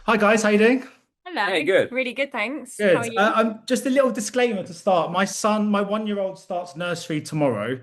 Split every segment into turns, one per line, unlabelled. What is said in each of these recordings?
Hi guys, how you doing?
Hello.
Hey, good.
Really good, thanks. How are
Good.
you?
I'm just a little disclaimer to start. My son, my 1-year-old, starts nursery tomorrow,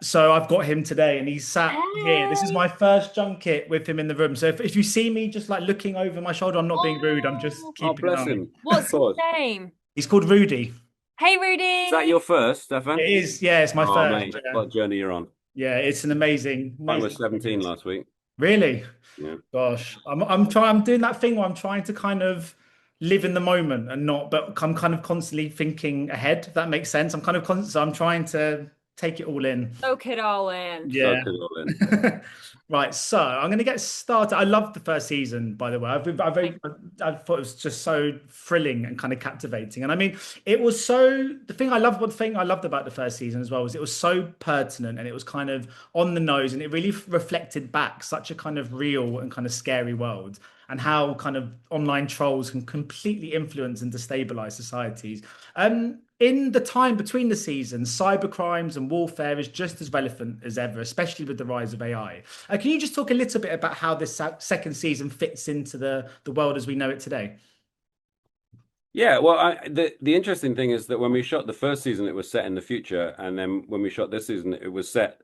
so I've got him today, and he's sat here. This is
Hey.
my first junket with him in the room. So if you see me just like looking over my shoulder, I'm not being rude. I'm just
Oh,
Oh,
keeping an
bless
eye.
him. Of
what's his
course.
name?
He's called Rudy.
Hey,
Is that
Rudy.
your first, Stefan?
It is, yeah, it's my
Oh,
first.
mate,
Yeah,
what journey you're on.
yeah, it's an amazing,
Mine was
amazing
17
experience.
last week.
Really?
Yeah.
Gosh, I'm doing that thing where I'm trying to kind of live in the moment and not, but I'm kind of constantly thinking ahead, if that makes sense. I'm kind of constant, so I'm trying to take it all in.
Soak it all in.
Yeah.
Soak it all in.
Right, so I'm going to get started. I loved the first season, by the way. I thought it was just so thrilling and kind of captivating. And I mean, it was so the thing I loved about the first season as well was it was so pertinent and it was kind of on the nose and it really reflected back such a kind of real and kind of scary world and how kind of online trolls can completely influence and destabilize societies. In the time between the seasons, cybercrimes and warfare is just as relevant as ever, especially with the rise of AI. Can you just talk a little bit about how this second season fits into the world as we know it today?
Yeah, well, the interesting thing is that when we shot the first season, it was set in the future, and then when we shot this season, it was set.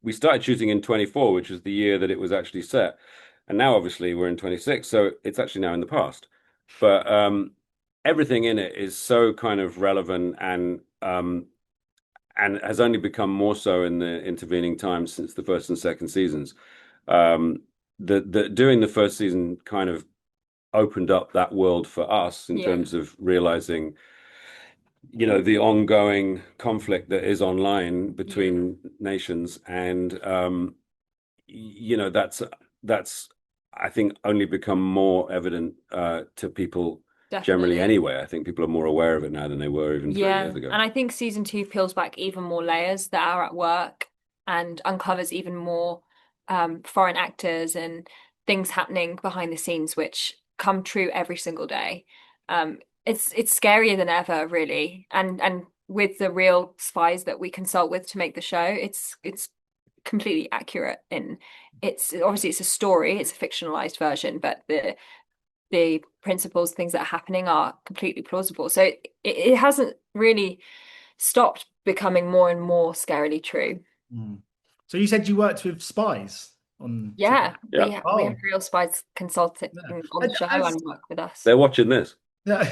We started shooting in 24, which was the year that it was actually set, and now obviously we're in 26, so it's actually now in the past. But everything in it is so kind of relevant and has only become more so in the intervening times since the first and second seasons. The doing the first season kind of opened up that world for us in
Yeah.
terms of realizing, the ongoing conflict that is online
Yeah,
between nations, and that's I think only become more evident to people generally
definitely.
anyway. I think people are more aware of it now than they were even 3 years
Yeah.
ago.
And I think season two peels back even more layers that are at work and uncovers even more foreign actors and things happening behind the scenes, which come true every single day. It's scarier than ever, really. And with the real spies that we consult with to make the show, it's completely accurate in it's obviously it's a story, it's a fictionalized version, but the principles, things that are happening are completely plausible. So it hasn't really stopped becoming more and more scarily true.
Mm. So you said you worked with spies on to
Yeah,
Yeah,
we have
oh
real spies consulting
yeah.
on the show
As
and work with us.
they're watching this.
yeah,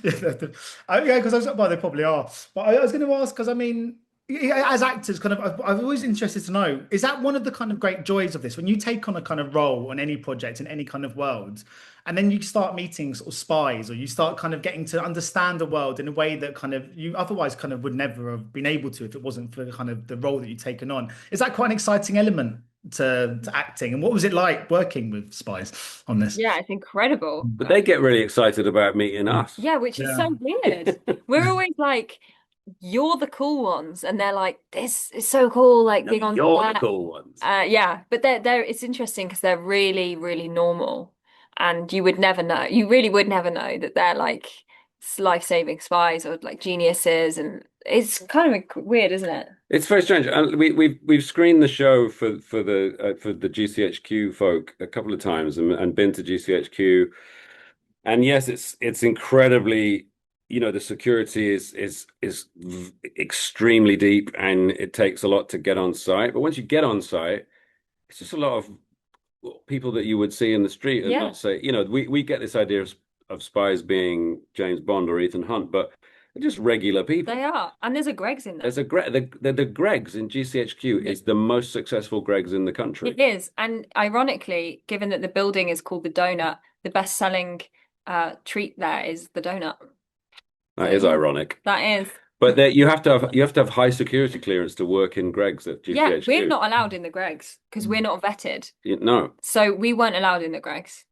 yeah, because I was well, they probably are. But I was going to ask because I mean, as actors, kind of, I've always interested to know: is that one of the kind of great joys of this when you take on a kind of role on any project in any kind of world, and then you start meeting sort of spies, or you start kind of getting to understand the world in a way that kind of you otherwise kind of would never have been able to if it wasn't for the kind of the role that you've taken on. Is that quite an exciting element to acting? And what was it like working with spies on this?
Yeah, it's incredible.
But they get really excited about meeting us.
Yeah, which is
Yeah.
so weird. We're always like, you're the cool ones, and they're like, this is so cool, like
No,
being on
you're the
set.
cool ones.
Yeah, but they're it's interesting because they're really, really normal. And you would never know. You really would never know that they're like life-saving spies or like geniuses. And it's kind of weird, isn't it?
It's very strange. We've screened the show for the GCHQ folk a couple of times and been to GCHQ. And yes, it's incredibly, the security is extremely deep and it takes a lot to get on site. But once you get on site, it's just a lot of people that you would see in the street and
Yeah,
not say, we get this idea of spies being James Bond or Ethan Hunt, but they're just regular
they
people.
are. And there's a Greg's in
There's
them.
a the Greggs in GCHQ
Yeah.
is the most successful Greggs in the country.
It is. And ironically, given that the building is called the Donut, the best-selling treat there is the donut. So
That is ironic.
that is.
But there, you have to have high security clearance to work in Greggs at
Yeah, we're
GCHQ.
not allowed in the Greg's because we're not vetted.
No,
So we weren't allowed in the Greg's.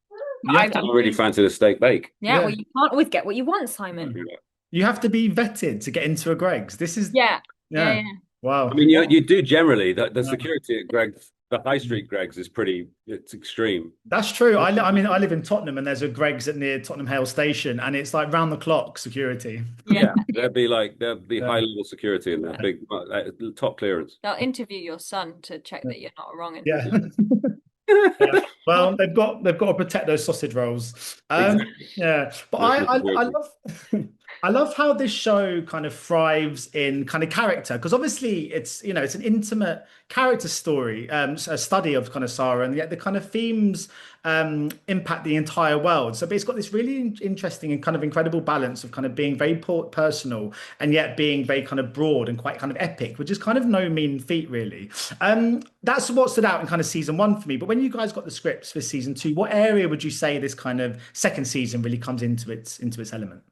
You have to
I really
be,
fancied a steak bake.
Yeah, well,
yeah.
you can't always get what you want, Simon.
Yeah.
You have to be vetted to get into a Greg's. This is,
Yeah, yeah,
yeah.
yeah.
I
Wow.
mean, you do generally. The
Yeah.
security at Greggs, the high street Greggs is it's extreme.
That's true. I mean, I live in Tottenham and there's a Greg's at near Tottenham Hale Station and it's like round the clock security.
Yeah.
Yeah, there'd be high
Yeah.
level security and they're big, top clearance.
They'll interview your son to check that you're not wrong. And
Yeah.
Yeah.
Yeah. Well, they've got to protect those sausage rolls.
Exactly.
Yeah, but
That's
I
important.
love I love how this show kind of thrives in kind of character because obviously it's it's an intimate character story, a study of kind of Sarah, and yet the kind of themes impact the entire world. So but it's got this really interesting and kind of incredible balance of kind of being very personal and yet being very kind of broad and quite kind of epic, which is kind of no mean feat, really. That's what stood out in kind of season one for me. But when you guys got the scripts for season two, what area would you say this kind of second season really comes into its element?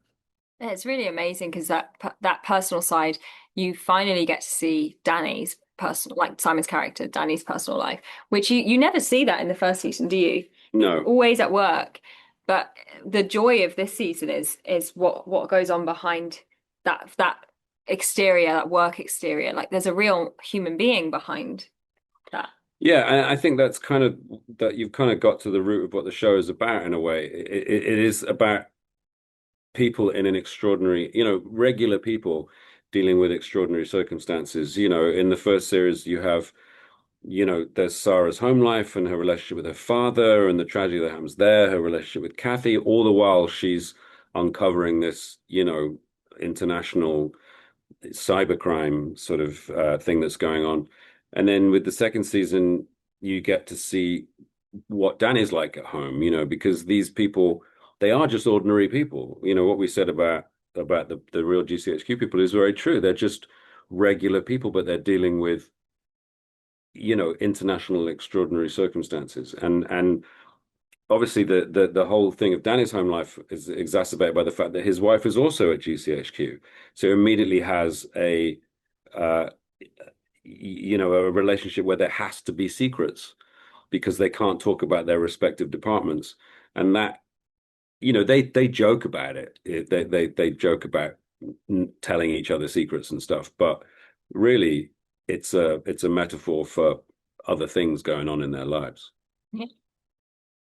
Yeah, it's really amazing because that personal side, you finally get to see Danny's personal, like Simon's character, Danny's personal life, which you never see that in the first season, do you?
No.
Always at work. But the joy of this season is what goes on behind that exterior, that work exterior. Like there's a real human being behind that.
Yeah, and I think that's kind of that you've kind of got to the root of what the show is about in a way. It is about people in an extraordinary, regular people dealing with extraordinary circumstances. In the first series, you have, there's Sarah's home life and her relationship with her father and the tragedy that happens there, her relationship with Kathy, all the while she's uncovering this, international cybercrime sort of thing that's going on. And then with the second season, you get to see what Danny's like at home, because these people, they are just ordinary people. What we said about the real GCHQ people is very true. They're just regular people, but they're dealing with, international extraordinary circumstances. And obviously the whole thing of Danny's home life is exacerbated by the fact that his wife is also at GCHQ. So immediately has uh, a relationship where there has to be secrets because they can't talk about their respective departments. And that, they joke about it. They joke about telling each other secrets and stuff, but really it's a metaphor for other things going on in their lives.
Yeah.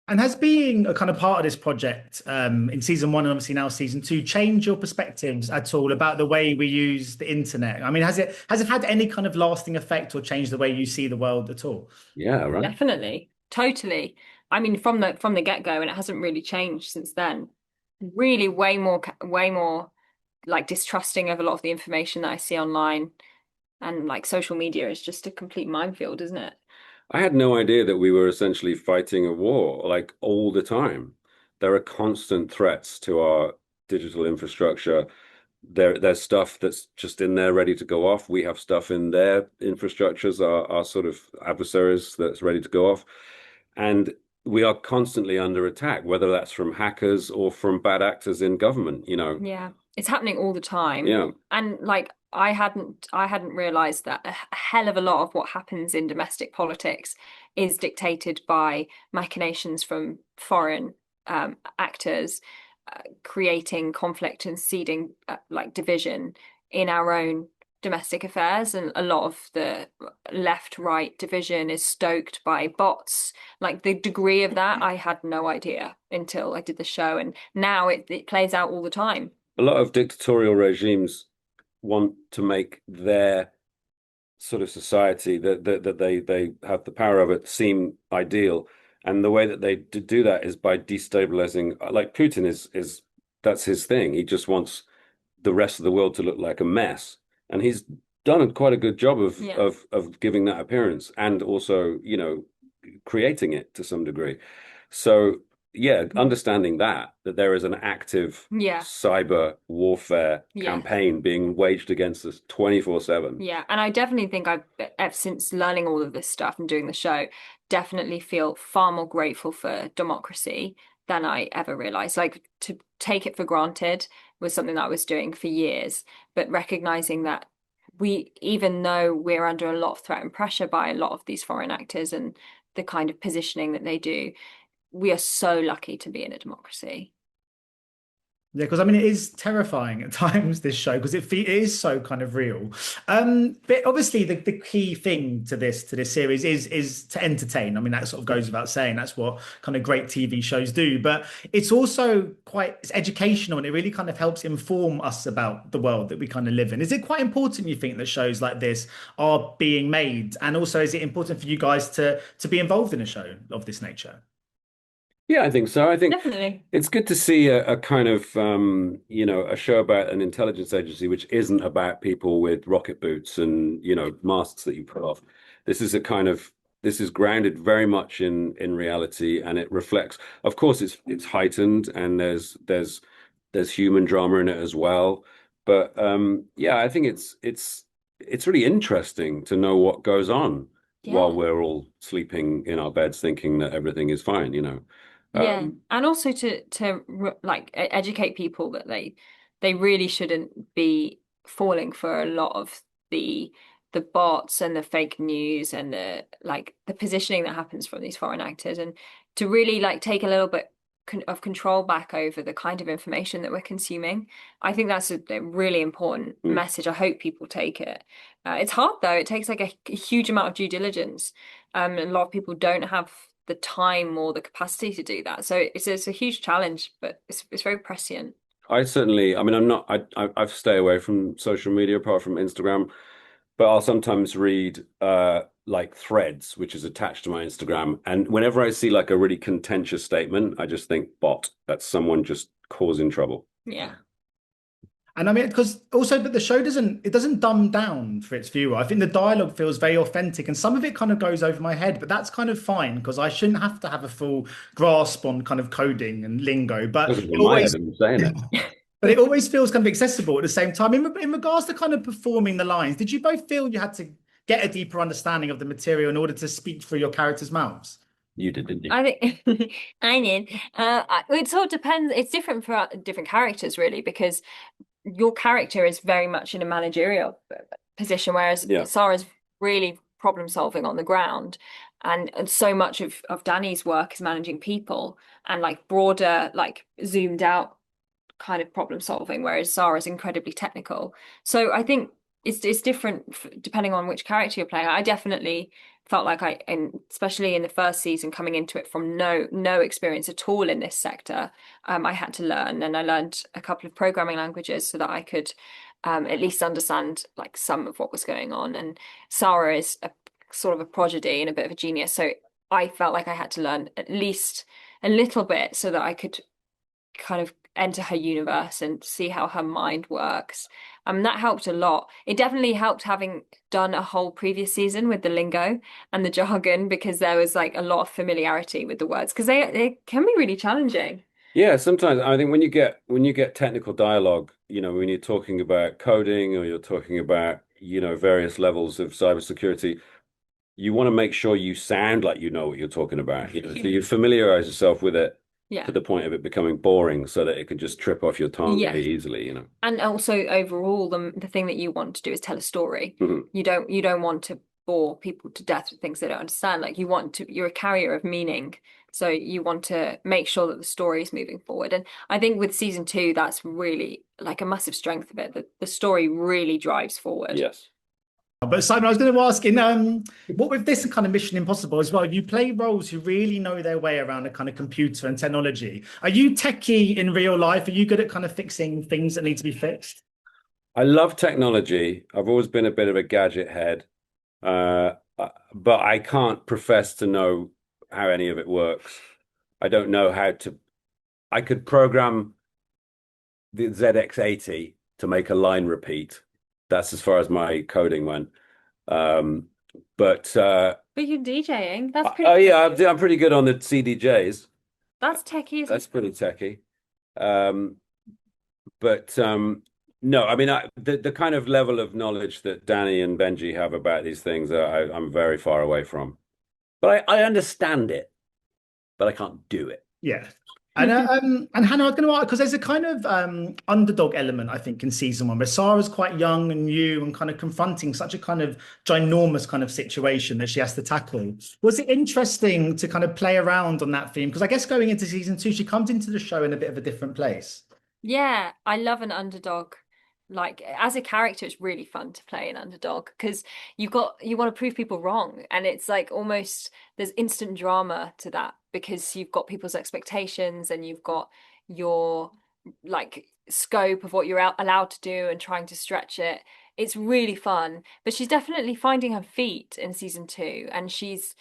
And has being a kind of part of this project in season one and obviously now season two changed your perspectives at all about the way we use the internet? I mean, has it had any kind of lasting effect or changed the way you see the world at all?
Yeah, right.
Definitely. Totally. I mean, from the get-go, and it hasn't really changed since then. Really way more like distrusting of a lot of the information that I see online, and like social media is just a complete minefield, isn't it?
I had no idea that we were essentially fighting a war like all the time. There are constant threats to our digital infrastructure. There's stuff that's just in there ready to go off. We have stuff in their infrastructures, our sort of adversaries that's ready to go off. And we are constantly under attack, whether that's from hackers or from bad actors in government.
Yeah, it's happening all the time.
Yeah.
And like I hadn't realized that a hell of a lot of what happens in domestic politics is dictated by machinations from foreign actors creating conflict and seeding like division in our own domestic affairs. And a lot of the left-right division is stoked by bots. Like the degree of that, I had no idea until I did the show. And now it plays out all the time.
A lot of dictatorial regimes want to make their sort of society that they have the power of it seem ideal. And the way that they do that is by destabilizing, like Putin is that's his thing. He just wants the rest of the world to look like a mess. And he's done quite a good job of
Yeah.
of giving that appearance and also, creating it to some degree. So yeah, understanding that there is an active
Yeah.
cyber warfare
Yeah.
campaign being waged against us 24/7.
Yeah, and I definitely think since learning all of this stuff and doing the show, definitely feel far more grateful for democracy than I ever realized. Like to take it for granted was something that I was doing for years, but recognizing that even though we're under a lot of threat and pressure by a lot of these foreign actors and the kind of positioning that they do, we are so lucky to be in a democracy.
Yeah, because I mean, it is terrifying at times, this show, because it is so kind of real. But obviously, the key thing to this series is to entertain. I mean, that sort of goes without saying. That's what kind of great TV shows do. But it's also it's educational, and it really kind of helps inform us about the world that we kind of live in. Is it quite important, you think, that shows like this are being made? And also, is it important for you guys to be involved in a show of this nature?
Yeah, I think so. I think
Definitely.
it's good to see a kind of a show about an intelligence agency which isn't about people with rocket boots and, masks that you put off. This is a kind of this is grounded very much in reality, and it reflects. Of course, it's heightened, and there's human drama in it as well. But yeah, I think it's really interesting to know what goes on while
Yeah.
we're all sleeping in our beds, thinking that everything is fine.
Yeah,
Um,
and also to like educate people that they really shouldn't be falling for a lot of the the bots and the fake news and the positioning that happens from these foreign actors, and to really like take a little bit of control back over the kind of information that we're consuming. I think that's a really important
mm.
message. I hope people take it. It's hard though. It takes like a huge amount of due diligence. And a lot of people don't have the time or the capacity to do that. So it's a huge challenge, but it's very prescient.
I certainly, I mean, I'm not, I stay away from social media apart from Instagram, but I'll sometimes read like threads, which is attached to my Instagram. And whenever I see like a really contentious statement, I just think bot, that's someone just causing trouble.
Yeah.
And I mean, because also, but the show doesn't dumb down for its viewer. I think the dialogue feels very authentic, and some of it kind of goes over my head, but that's kind of fine because I shouldn't have to have a full grasp on kind of coding and lingo.
Goes over my head, I'm saying it.
But it always feels kind of accessible at the same time. In regards to kind of performing the lines, did you both feel you had to get a deeper understanding of the material in order to speak through your characters' mouths?
You did, didn't you?
I think I did. It sort of depends. It's different for different characters, really, because your character is very much in a managerial position, whereas
Yeah.
Sarah's really problem solving on the ground. And so much of Danny's work is managing people and like broader, like zoomed out kind of problem solving, whereas Sarah's incredibly technical. So I think it's different depending on which character you're playing. I definitely felt like and especially in the first season, coming into it from no experience at all in this sector, I had to learn, and I learned a couple of programming languages so that I could at least understand like some of what was going on. And Sarah is a sort of a prodigy and a bit of a genius, so I felt like I had to learn at least a little bit so that I could kind of enter her universe and see how her mind works. That helped a lot. It definitely helped having done a whole previous season with the lingo and the jargon because there was like a lot of familiarity with the words because they can be really challenging.
Yeah, sometimes I think when you get technical dialogue, when you're talking about coding or you're talking about, various levels of cybersecurity, you want to make sure you sound like you know what you're talking about. So you familiarize yourself with it to
Yeah.
the point of it becoming boring so that it can just trip off your tongue
Yeah.
very easily.
And also overall the thing that you want to do is tell a story.
Mhm.
You don't want to bore people to death with things they don't understand. Like you're a carrier of meaning. So you want to make sure that the story is moving forward. And I think with season two, that's really like a massive strength of it, that the story really drives forward.
Yes.
But Simon, I was going to ask, what with this kind of Mission Impossible as well, you play roles who really know their way around a kind of computer and technology. Are you techie in real life? Are you good at kind of fixing things that need to be fixed?
I love technology. I've always been a bit of a gadget head, but I can't profess to know how any of it works. I don't know how to. I could program the ZX80 to make a line repeat. That's as far as my coding went. Um, but
But you're DJing. That's
oh
pretty
yeah,
techy.
I'm pretty good on the CDJs.
That's techie, isn't
That's
it?
pretty techy. Um, but no, I mean the kind of level of knowledge that Danny and Benji have about these things, I'm very far away from. But I understand it, but I can't do it.
Yeah. And Hannah, I was going to ask because there's a kind of underdog element, I think, in season one, where Sarah's quite young and new and kind of confronting such a kind of ginormous kind of situation that she has to tackle. Was it interesting to kind of play around on that theme? Because I guess going into season two, she comes into the show in a bit of a different place.
Yeah, I love an underdog. Like as a character, it's really fun to play an underdog because you want to prove people wrong, and it's like almost there's instant drama to that because you've got people's expectations and you've got your like scope of what you're allowed to do and trying to stretch it. It's really fun, but she's definitely finding her feet in season two, and she's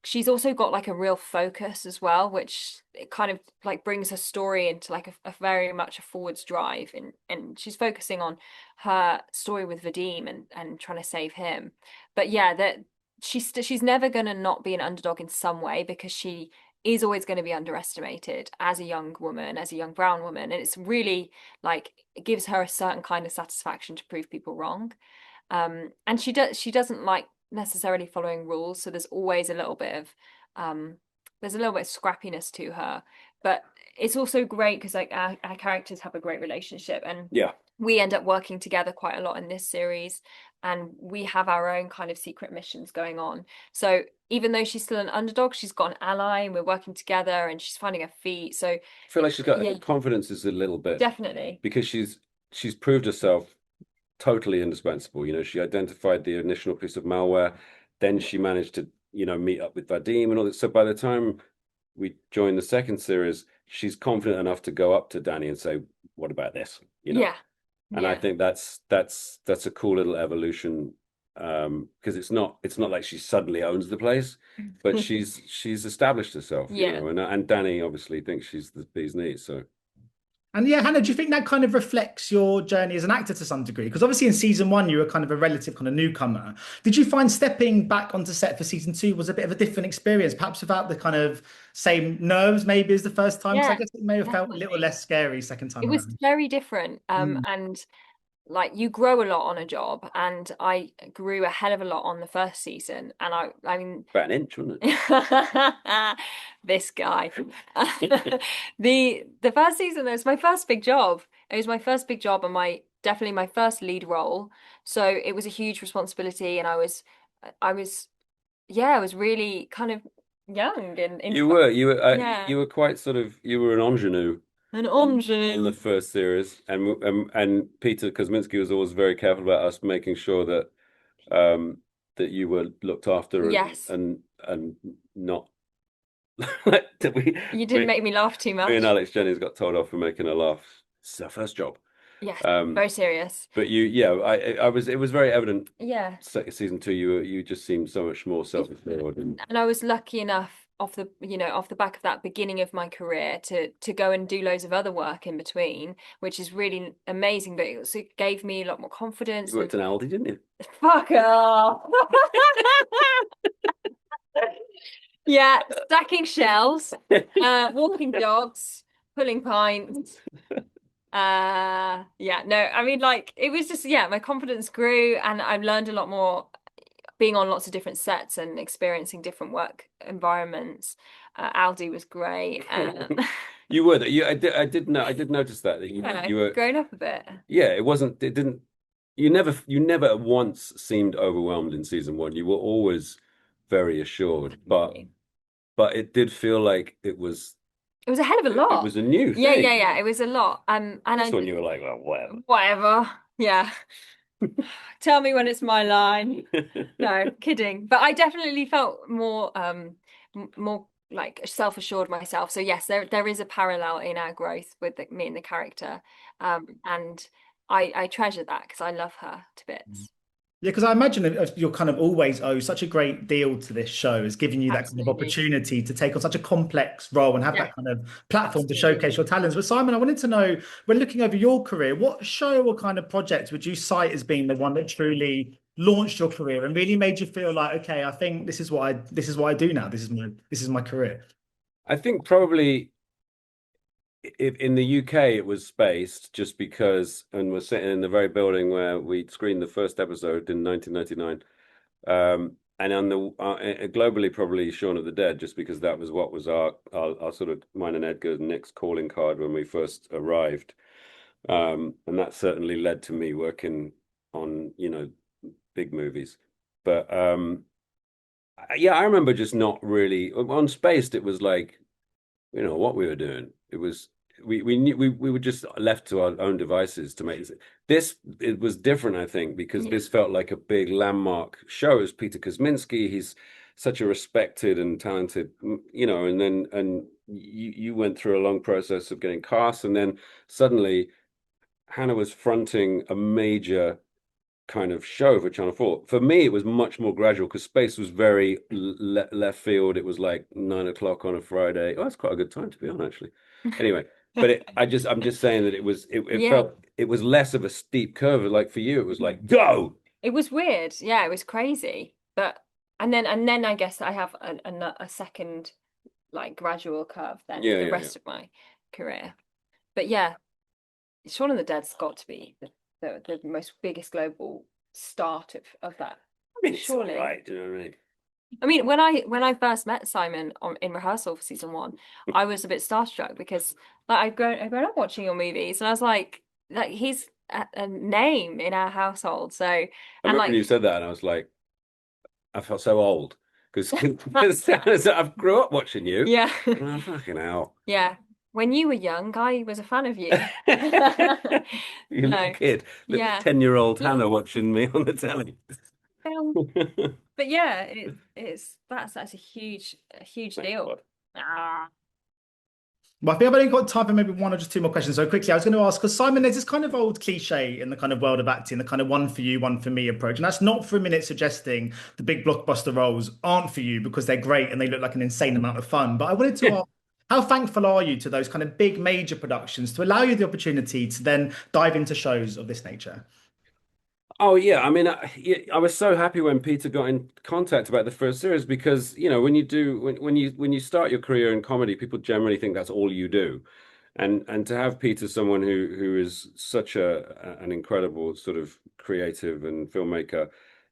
she's also got like a real focus as well, which it kind of like brings her story into like a very much a forwards drive, and she's focusing on her story with Vadim and trying to save him. But yeah, that she's never gonna not be an underdog in some way, because she is always going to be underestimated as a young woman, as a young brown woman, and it's really like it gives her a certain kind of satisfaction to prove people wrong. And she doesn't like necessarily following rules, so there's always a little bit of there's a little bit of scrappiness to her, but it's also great because like our characters have a great relationship, and
Yeah.
we end up working together quite a lot in this series, and we have our own kind of secret missions going on. So even though she's still an underdog, she's got an ally, and we're working together, and she's finding her feet. So
I feel like she's got
yeah,
confidence is a little bit,
definitely.
because she's proved herself totally indispensable. You know, she identified the initial piece of malware, then she managed to, you know, meet up with Vadim and all that. So by the time we join the second series, she's confident enough to go up to Danny and say, "What about this?" You know.
Yeah.
And I think that's a cool little evolution, because it's not like she suddenly owns the place, but she's established herself, you
Yeah.
know, and Danny obviously thinks she's the bee's knees. So
And yeah, Hannah, do you think that kind of reflects your journey as an actor to some degree? Because obviously in season one, you were kind of a relative kind of newcomer. Did you find stepping back onto set for season two was a bit of a different experience, perhaps without the kind of same nerves maybe as the first time? Because I
Yeah,
guess it may have felt a little
definitely.
less scary second
It
time
was
around.
very different.
Mm.
And like you grow a lot on a job, and I grew a hell of a lot on the first season. And I mean,
about an inch, wasn't
this guy. The first season, it was my first big job. It was my first big job, and my definitely my first lead role. So it was a huge responsibility, and I was yeah, I was really kind of young and in yeah,
you were quite sort of, you were an ingenue
an
in the
ingenue.
first series, and Peter Kosminski was always very careful about us making sure that that you were looked after,
Yes,
and not that
you didn't make me laugh too
me and
much.
Alex Jennings got told off for making a laugh. It's our first job.
Yes,
Um,
very serious.
but yeah, I was, it was very evident
Yeah.
season two, you just seemed so much more self-assured,
And I was lucky enough off the, off the back of that beginning of my career to go and do loads of other work in between, which is really amazing. But it also gave me a lot more
you
confidence. And
worked in Aldi, didn't you?
fuck off. Yeah, stacking shelves, walking dogs, pulling pints. Yeah, no, I mean, like, it was just, yeah, my confidence grew, and I've learned a lot more being on lots of different sets and experiencing different work environments. Aldi was great.
You were that, I did notice that
Yeah,
you were,
grown up a bit.
yeah, it didn't, you never once seemed overwhelmed in season one. You were always very assured, but it did feel like
It was a hell of a
it
lot.
was a new
Yeah, yeah,
thing.
yeah. It was a lot. And
This
I
one you were like, well, whatever.
whatever. Yeah. Tell me when it's my line. No, kidding. But I definitely felt more more like self-assured myself. So yes, there is a parallel in our growth with me and the character. And I treasure that because I love her to bits.
Yeah, because I imagine if you're kind of always owe such a great deal to this show is giving you that kind of
Absolutely.
opportunity to take on such a complex role and have
Yeah,
that kind of platform to
absolutely.
showcase your talents. But Simon, I wanted to know, when looking over your career, what show or kind of project would you cite as being the one that truly launched your career and really made you feel like, okay, I think this is what I do now. This is my career.
I think probably if in the UK it was Spaced, just because, and we're sitting in the very building where we screened the first episode in 1999. And on the globally, probably Shaun of the Dead, just because that was what was our sort of, mine and Edgar and Nick's calling card when we first arrived. And that certainly led to me working on, you know, big movies. But yeah, I remember just not really on Spaced. It was like, you know, what we were doing. It was, we knew we were just left to our own devices to make this. It was different, I think, because
Yeah.
this felt like a big landmark show. It was Peter Kosminski. He's such a respected and talented, you know, and you went through a long process of getting cast, and then suddenly Hannah was fronting a major kind of show for Channel 4. For me, it was much more gradual because Space was very left field. It was like 9 o'clock on a Friday. Oh, that's quite a good time to be on, actually. Anyway, but I'm just saying that it
Yeah.
felt it was less of a steep curve. Like for you, it was like go.
It was weird. Yeah, it was crazy. But and then I guess I have a second like gradual curve then
Yeah,
for the
yeah,
rest of my career. But yeah, Shaun of the Dead's got to be the most biggest global start of that.
I mean, it's
Surely.
all right. Do you know what I mean?
I mean, when I first met Simon in rehearsal for season 1, I was a bit starstruck because like I've grown up watching your movies, and I was like he's a name in our household. So
I
and
remember when you
like
said that, and I was like, I felt so old because I've grew up watching you.
yeah,
Oh, fucking hell.
yeah. When you were young, I was a fan of you.
You little
No,
kid, little
yeah.
10-year-old Hannah
Little
watching me on the telly.
film. But yeah, that's a huge
Thank
deal.
God.
Ah.
Well, I think I've only got time for maybe one or just two more questions. So quickly, I was going to ask, because Simon, there's this kind of old cliche in the kind of world of acting, the kind of one for you, one for me approach. And that's not for a minute suggesting the big blockbuster roles aren't for you because they're great and they look like an insane amount of fun. But I wanted to ask, how thankful are you to those kind of big major productions to allow you the opportunity to then dive into shows of this nature?
Oh yeah, I mean, I was so happy when Peter got in contact about the first series because when you do when you start your career in comedy, people generally think that's all you do, and to have Peter, someone who is such an incredible sort of creative and filmmaker,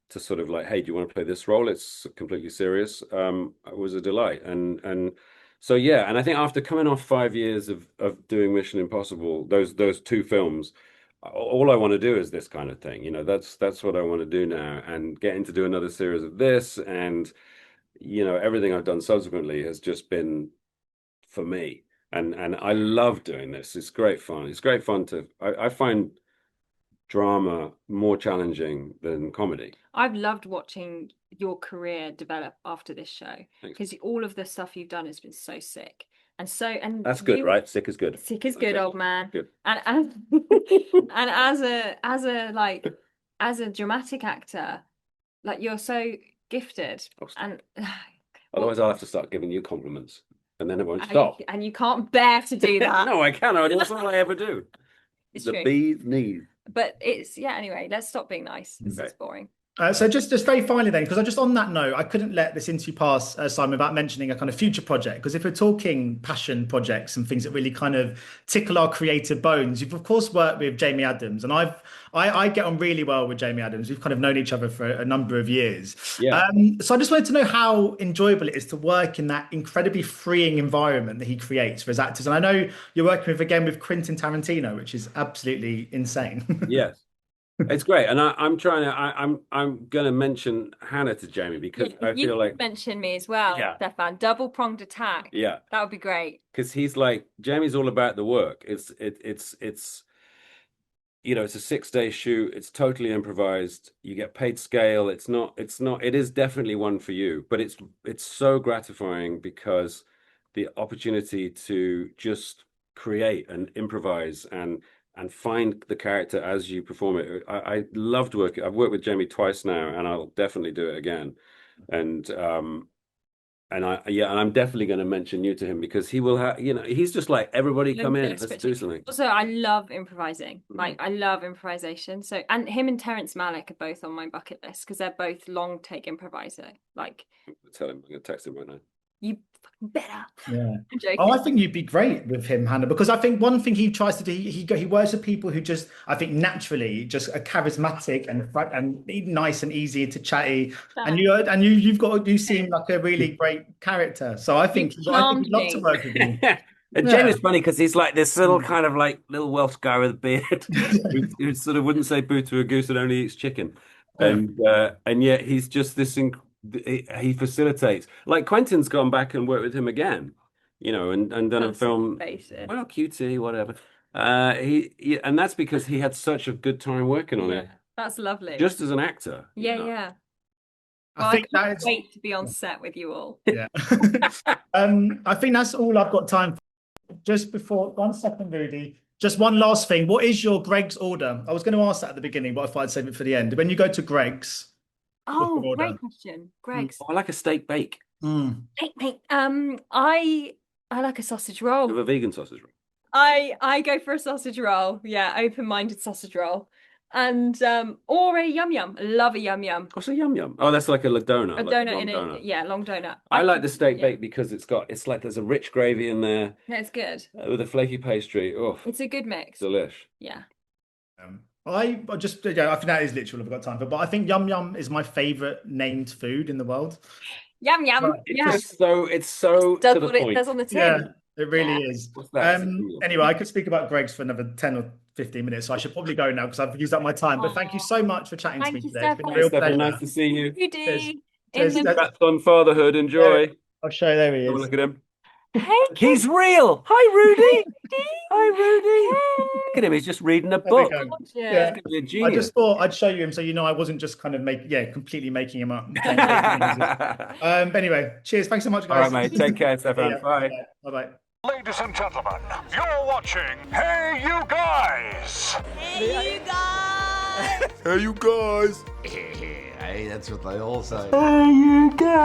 to sort of like, hey, do you want to play this role? It's completely serious. It was a delight, and so yeah, and I think after coming off 5 years of doing Mission Impossible, those two films, all I want to do is this kind of thing. That's what I want to do now, and getting to do another series of this, and everything I've done subsequently has just been for me. And I love doing this. It's great fun. It's great fun I find drama more challenging than comedy.
I've loved watching your career develop after this show because all of the stuff you've done has been so sick. And
That's good, right? Sick is good.
Sick is good, old man.
Good.
And and as a dramatic actor, like you're so gifted. And
Otherwise, I'll have to start giving you compliments, and then it won't stop.
And you can't bear to do that.
No, I cannot. That's all I ever do.
It's
the
true.
bee's knees.
But anyway, let's stop being nice. This is boring.
So just very finally then, because I just on that note, I couldn't let this interview pass, Simon, without mentioning a kind of future project. Because if we're talking passion projects and things that really kind of tickle our creative bones, you've of course worked with Jamie Adams, and I get on really well with Jamie Adams. We've kind of known each other for a number of years.
Yeah.
So I just wanted to know how enjoyable it is to work in that incredibly freeing environment that he creates for his actors. And I know you're working with Quentin Tarantino, which is absolutely insane.
Yes. It's great, and I'm gonna mention Hannah to Jamie because I feel like
mention me as well, Stefan. Double-pronged attack.
Yeah,
that would be great.
Because he's like, Jamie's all about the work. It's it's a 6-day shoot. It's totally improvised. You get paid scale. It is definitely one for you, but it's so gratifying because the opportunity to just create and improvise and find the character as you perform it. I loved working. I've worked with Jamie twice now, and I'll definitely do it again. And I'm definitely going to mention you to him because he will have, he's just like, everybody come in, let's do something.
Also, I love improvising. Like, I love improvisation. So, and him and Terrence Malick are both on my bucket list because they're both long take improviser. Like,
tell him, I'm going to text him right now.
You fucking better.
Yeah.
I'm joking.
Oh, I think you'd be great with him, Hannah, because I think one thing he tries to do, he works with people who just, I think, naturally just are charismatic and nice and easy to chatty. And you seem like a really great character. So I think he'd love to work with you.
And Jamie's funny because he's like this little kind of like little Welsh guy with a beard who sort of wouldn't say boo to a goose and only eats chicken. And yet he's just this he facilitates. Like Quentin's gone back and worked with him again, and done a film. Well, QT, whatever. And that's because he had such a good time working on it.
That's lovely.
Just as an actor.
Yeah.
I think
I can't wait to be on set with you all.
Yeah. I think that's all I've got time for. Just before, 1 second, Rudy. Just one last thing. What is your Greg's order? I was going to ask that at the beginning, but I thought I'd save it for the end. When you go to Greg's, what's your
Oh,
order?
great question. Greg's.
Oh, I like a steak bake.
Picnic. I like a sausage roll.
With a vegan sausage roll.
I go for a sausage roll. Yeah, open-minded sausage roll. And or a yum yum. I love a yum yum.
What's a yum yum? Oh, that's like a donut.
A
like
donut
long
in
donut.
it. Yeah, long donut.
I like the steak bake because it's like there's a rich gravy in there
Yeah, it's good.
with a flaky pastry. Oh,
It's a good mix.
delish.
Yeah.
I just I think that is literally I've got time for, but I think yum yum is my favorite named food in the world.
Yum yum. Yeah.
It's so
Does
to the
what it
point.
does on the tin.
Yeah, it really is.
What's that?
Anyway, I could speak about Greg's for another 10 or 15 minutes, so I should probably go now because I've used up my time. But thank you so much for chatting to me today. It's been a real
Stefan,
pleasure.
nice to see you.
Rudy.
Cheers.
Congrats on fatherhood. Enjoy.
I'll show you. There he
Have a
is.
look at him.
Hey,
He's real. Hi, Rudy. Hi, Rudy. Look at him. He's just reading a
There we
book.
go.
yeah.
He's gonna be a
I
genius.
just thought I'd show you him so you know I wasn't just kind of completely making him up. But anyway, cheers. Thanks so much,
All right,
guys.
mate. Take care, Stefan.
Yeah.
Bye.
Bye-bye.
Ladies and gentlemen, you're watching Hey You Guys!
Hey, you guys!
Hey you guys!
Hey, that's what they all say.
Hey, you guys.